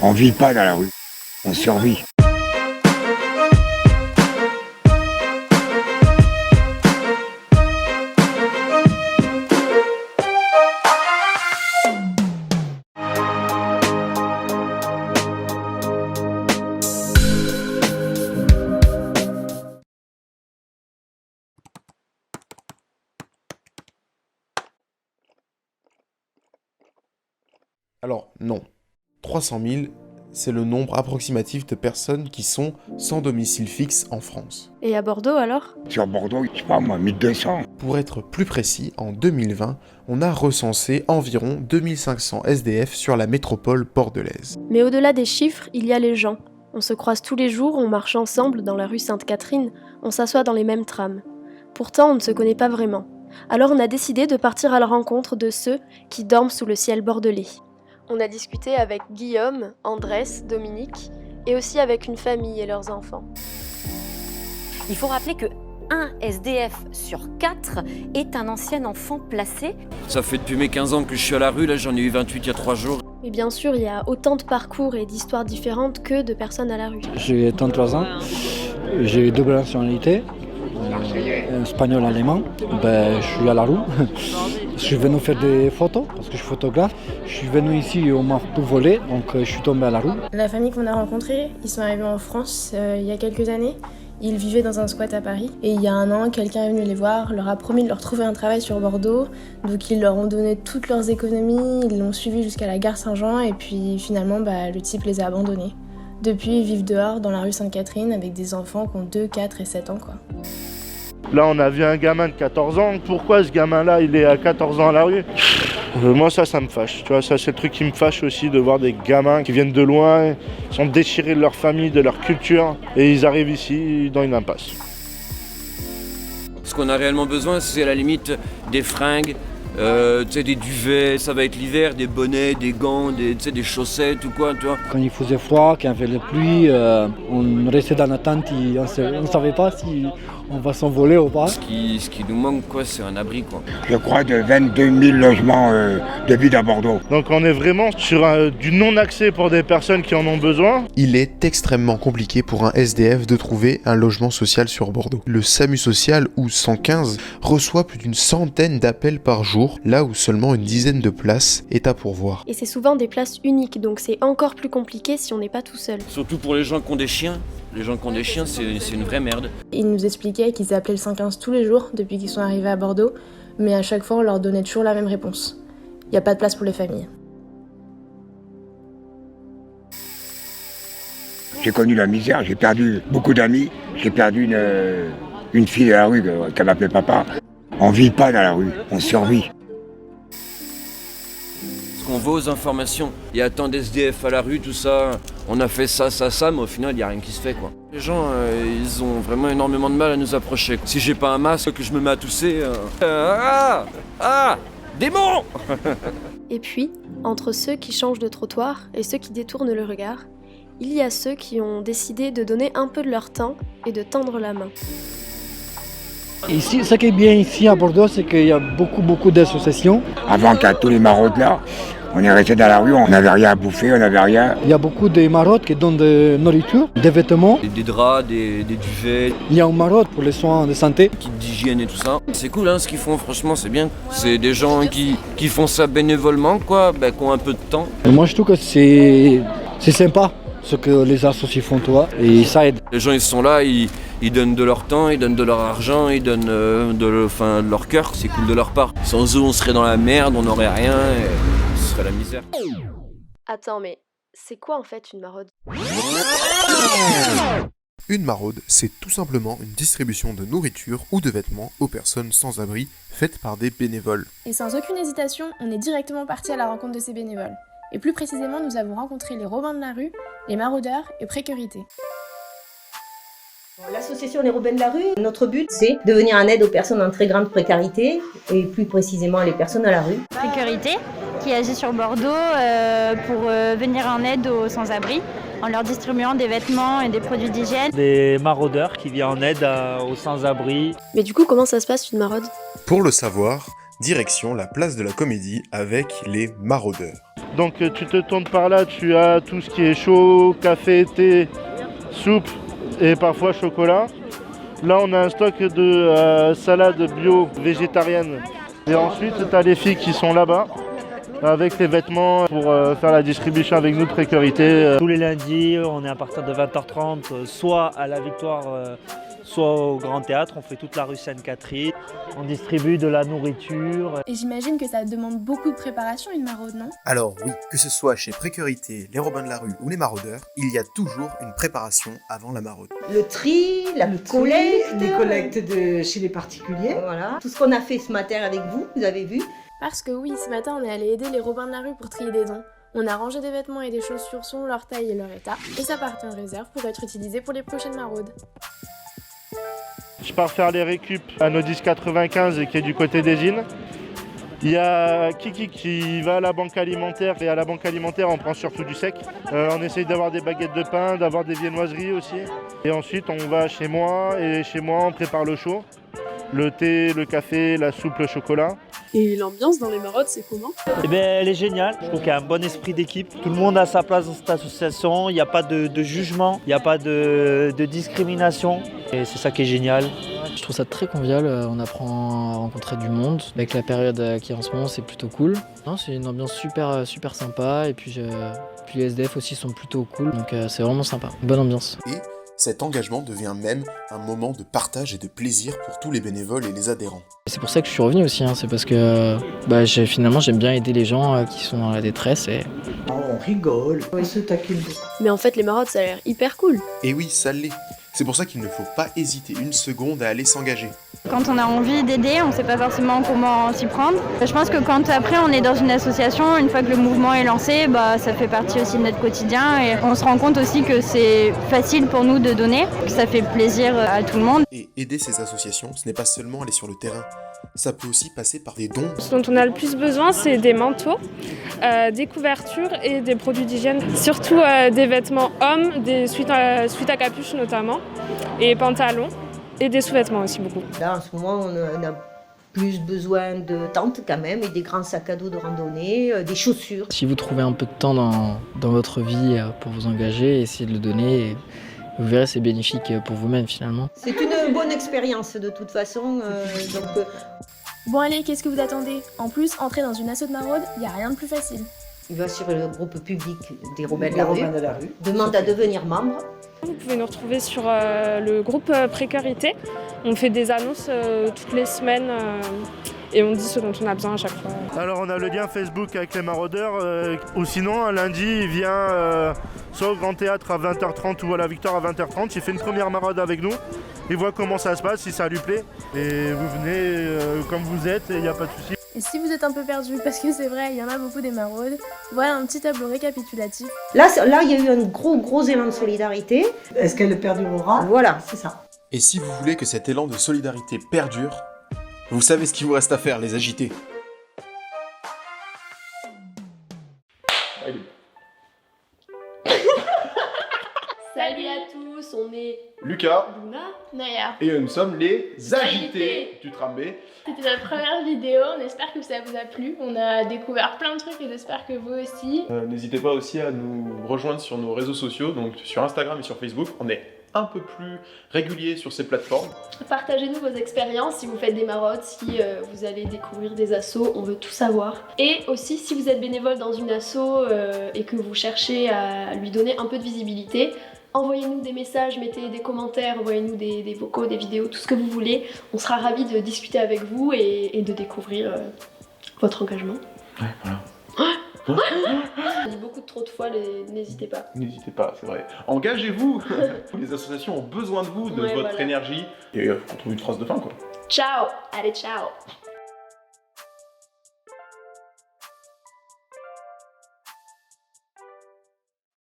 On vit pas dans la rue, on survit. Alors non, 300 000, c'est le nombre approximatif de personnes qui sont sans domicile fixe en France. Et à Bordeaux alors? Sur Bordeaux, je sais pas moi, 1200. Pour être plus précis, en 2020, on a recensé environ 2500 SDF sur la métropole bordelaise. Mais au-delà des chiffres, il y a les gens. On se croise tous les jours, on marche ensemble dans la rue Sainte-Catherine, on s'assoit dans les mêmes trams. Pourtant, on ne se connaît pas vraiment. Alors on a décidé de partir à la rencontre de ceux qui dorment sous le ciel bordelais. On a discuté avec Guillaume, Andrés, Dominique, et aussi avec une famille et leurs enfants. Il faut rappeler que 1 SDF sur 4 est un ancien enfant placé. Ça fait depuis mes 15 ans que je suis à la rue, là j'en ai eu 28 il y a 3 jours. Mais bien sûr, il y a autant de parcours et d'histoires différentes que de personnes à la rue. J'ai 33 ans, j'ai double nationalité, espagnol, allemand. Je suis à la rue. Je suis venu faire des photos parce que je suis photographe. Je suis venu ici, on m'a tout volé, donc je suis tombé à la rue. La famille qu'on a rencontrée, ils sont arrivés en France il y a quelques années. Ils vivaient dans un squat à Paris. Et il y a un an, quelqu'un est venu les voir, leur a promis de leur trouver un travail sur Bordeaux. Donc ils leur ont donné toutes leurs économies, ils l'ont suivi jusqu'à la gare Saint-Jean et puis finalement le type les a abandonnés. Depuis, ils vivent dehors dans la rue Sainte-Catherine avec des enfants qui ont 2, 4 et 7 ans quoi. Là, on a vu un gamin de 14 ans. Pourquoi ce gamin-là, il est à 14 ans à la rue ? Moi, ça me fâche. Tu vois, ça, c'est le truc qui me fâche aussi, de voir des gamins qui viennent de loin, sont déchirés de leur famille, de leur culture, et ils arrivent ici dans une impasse. Ce qu'on a réellement besoin, c'est à la limite des fringues, des duvets, ça va être l'hiver, des bonnets, des gants, des chaussettes ou quoi, tu vois. Quand il faisait froid, quand il y avait la pluie, on restait dans la tente, on ne savait pas si on va s'envoler ou pas. Ce qui nous manque, quoi, c'est un abri, quoi. Je crois de 22 000 logements de vide à Bordeaux. Donc on est vraiment sur du non-accès pour des personnes qui en ont besoin. Il est extrêmement compliqué pour un SDF de trouver un logement social sur Bordeaux. Le SAMU social ou 115 reçoit plus d'une centaine d'appels par jour, là où seulement une dizaine de places est à pourvoir. Et c'est souvent des places uniques, donc c'est encore plus compliqué si on n'est pas tout seul. Surtout pour les gens qui ont des chiens. Les gens qui ont des chiens, c'est une vraie merde. Ils nous expliquaient qu'ils appelaient le 115 tous les jours depuis qu'ils sont arrivés à Bordeaux, mais à chaque fois on leur donnait toujours la même réponse. Il n'y a pas de place pour les familles. J'ai connu la misère, j'ai perdu beaucoup d'amis, j'ai perdu une fille à la rue qu'elle m'appelait papa. On vit pas dans la rue, on survit. On va aux informations, il y a tant d'SDF à la rue, tout ça, on a fait ça, mais au final, il n'y a rien qui se fait, quoi. Les gens, ils ont vraiment énormément de mal à nous approcher. Si j'ai pas un masque, que je me mets à tousser... démon. Et puis, entre ceux qui changent de trottoir et ceux qui détournent le regard, il y a ceux qui ont décidé de donner un peu de leur temps et de tendre la main. Ici, ce qui est bien ici à Bordeaux, c'est qu'il y a beaucoup d'associations. Avant qu'il y ait tous les maraudes là, on est resté dans la rue, on n'avait rien à bouffer, on n'avait rien. Il y a beaucoup de maraudes qui donnent de nourriture, des vêtements. Des draps, des duvets. Il y a une maraude pour les soins de santé. Kit d'hygiène et tout ça. C'est cool hein, ce qu'ils font, franchement c'est bien. C'est des gens qui font ça bénévolement, quoi, qui ont un peu de temps. Et moi je trouve que c'est sympa ce que les associés font, toi, et ça aide. Les gens ils sont là, ils donnent de leur temps, ils donnent de leur argent, ils donnent de leur cœur, c'est cool de leur part. Sans eux on serait dans la merde, on n'aurait rien, et ce serait la misère. Attends, mais c'est quoi en fait une maraude ? Une maraude, c'est tout simplement une distribution de nourriture ou de vêtements aux personnes sans abri, faite par des bénévoles. Et sans aucune hésitation, on est directement parti à la rencontre de ces bénévoles. Et plus précisément, nous avons rencontré les Robins de la rue, les maraudeurs et Précurité. L'association Les Robins de la rue, notre but c'est de venir en aide aux personnes en très grande précarité et plus précisément les personnes à la rue. Précurité qui agit sur Bordeaux pour venir en aide aux sans-abri en leur distribuant des vêtements et des produits d'hygiène. Des maraudeurs qui viennent en aide aux sans-abri. Mais du coup, comment ça se passe une maraude ? Pour le savoir, direction la place de la Comédie avec les maraudeurs. Donc tu te tournes par là, tu as tout ce qui est chaud, café, thé, soupe et parfois chocolat. Là on a un stock de salades bio végétariennes. Et ensuite tu as les filles qui sont là-bas avec les vêtements pour faire la distribution avec nous de précarité. Tous les lundis, on est à partir de 20h30, soit à la Victoire, soit au Grand Théâtre. On fait toute la rue Sainte-Catherine. On distribue de la nourriture. Et j'imagine que ça demande beaucoup de préparation une maraude, non? Alors oui, que ce soit chez Précarité, les Robins de la Rue ou les Maraudeurs, il y a toujours une préparation avant la maraude. Le tri, la collecte. Les collectes chez les particuliers. Voilà. Tout ce qu'on a fait ce matin avec vous, vous avez vu. Parce que oui, ce matin on est allé aider les Robins de la Rue pour trier des dons. On a rangé des vêtements et des chaussures selon leur taille et leur état, et ça partait en réserve pour être utilisé pour les prochaines maraudes. Je pars faire les récup à nos 1095 qui est du côté des Îles. Il y a Kiki qui va à la banque alimentaire, et à la banque alimentaire on prend surtout du sec. On essaye d'avoir des baguettes de pain, d'avoir des viennoiseries aussi. Et ensuite on va chez moi, et chez moi on prépare le chaud. Le thé, le café, la soupe, le chocolat. Et l'ambiance dans les maraudes, c'est comment? Eh bien, elle est géniale. Je trouve qu'il y a un bon esprit d'équipe. Tout le monde a sa place dans cette association. Il n'y a pas de jugement, il n'y a pas de discrimination. Et c'est ça qui est génial. Je trouve ça très convivial. On apprend à rencontrer du monde. Avec la période qui est en ce moment, c'est plutôt cool. Non, c'est une ambiance super sympa. Et puis les SDF aussi sont plutôt cool. Donc c'est vraiment sympa. Bonne ambiance. Et cet engagement devient même un moment de partage et de plaisir pour tous les bénévoles et les adhérents. C'est pour ça que je suis revenu aussi, c'est parce que finalement j'aime bien aider les gens qui sont dans la détresse. Et... On rigole, on se taquine. Mais en fait les maraudes ça a l'air hyper cool. Et oui, ça l'est. C'est pour ça qu'il ne faut pas hésiter une seconde à aller s'engager. Quand on a envie d'aider, on ne sait pas forcément comment s'y prendre. Je pense que quand après on est dans une association, une fois que le mouvement est lancé, ça fait partie aussi de notre quotidien et on se rend compte aussi que c'est facile pour nous de donner, que ça fait plaisir à tout le monde. Et aider ces associations, ce n'est pas seulement aller sur le terrain. Ça peut aussi passer par des dons. Ce dont on a le plus besoin, c'est des manteaux, des couvertures et des produits d'hygiène. Surtout des vêtements hommes, des suites à capuche notamment, et pantalons. Et des sous-vêtements aussi beaucoup. Là en ce moment on a plus besoin de tentes quand même et des grands sacs à dos de randonnée, des chaussures. Si vous trouvez un peu de temps dans votre vie pour vous engager, essayez de le donner. Et vous verrez, c'est bénéfique pour vous-même finalement. C'est une bonne expérience de toute façon. Bon allez, qu'est-ce que vous attendez? En plus, entrer dans une asso de maraude, il n'y a rien de plus facile. Il va sur le groupe public des Robins de la Rue. Demande à devenir membre. Vous pouvez nous retrouver sur le groupe Précarité. On fait des annonces toutes les semaines et on dit ce dont on a besoin à chaque fois. Alors on a le lien Facebook avec les maraudeurs, ou sinon un lundi il vient soit au Grand Théâtre à 20h30 ou à la Victoire à 20h30. Il fait une première maraude avec nous, il voit comment ça se passe, si ça lui plaît. Et vous venez comme vous êtes et il n'y a pas de souci. Et si vous êtes un peu perdu, parce que c'est vrai, il y en a beaucoup des maraudes, voilà un petit tableau récapitulatif. Là il y a eu un gros élan de solidarité. Est-ce qu'elle perdurera? Voilà, c'est ça. Et si vous voulez que cet élan de solidarité perdure, vous savez ce qu'il vous reste à faire, les agités. Salut à tous, on est Lucas, Luna, Naya. Et nous sommes les agités du tram B. C'était notre première vidéo, on espère que ça vous a plu. On a découvert plein de trucs et j'espère que vous aussi. N'hésitez pas aussi à nous rejoindre sur nos réseaux sociaux, donc sur Instagram et sur Facebook. On est un peu plus régulier sur ces plateformes. Partagez-nous vos expériences si vous faites des maraudes, si vous allez découvrir des assos, on veut tout savoir. Et aussi si vous êtes bénévole dans une asso et que vous cherchez à lui donner un peu de visibilité, envoyez-nous des messages, mettez des commentaires, envoyez-nous des vocaux, des vidéos, tout ce que vous voulez. On sera ravis de discuter avec vous et de découvrir votre engagement. Ouais, voilà. On dit beaucoup trop de fois, n'hésitez pas. N'hésitez pas, c'est vrai. Engagez-vous. Les associations ont besoin de vous, de votre énergie. Et on trouve une phrase de fin, quoi. Ciao. Allez, ciao.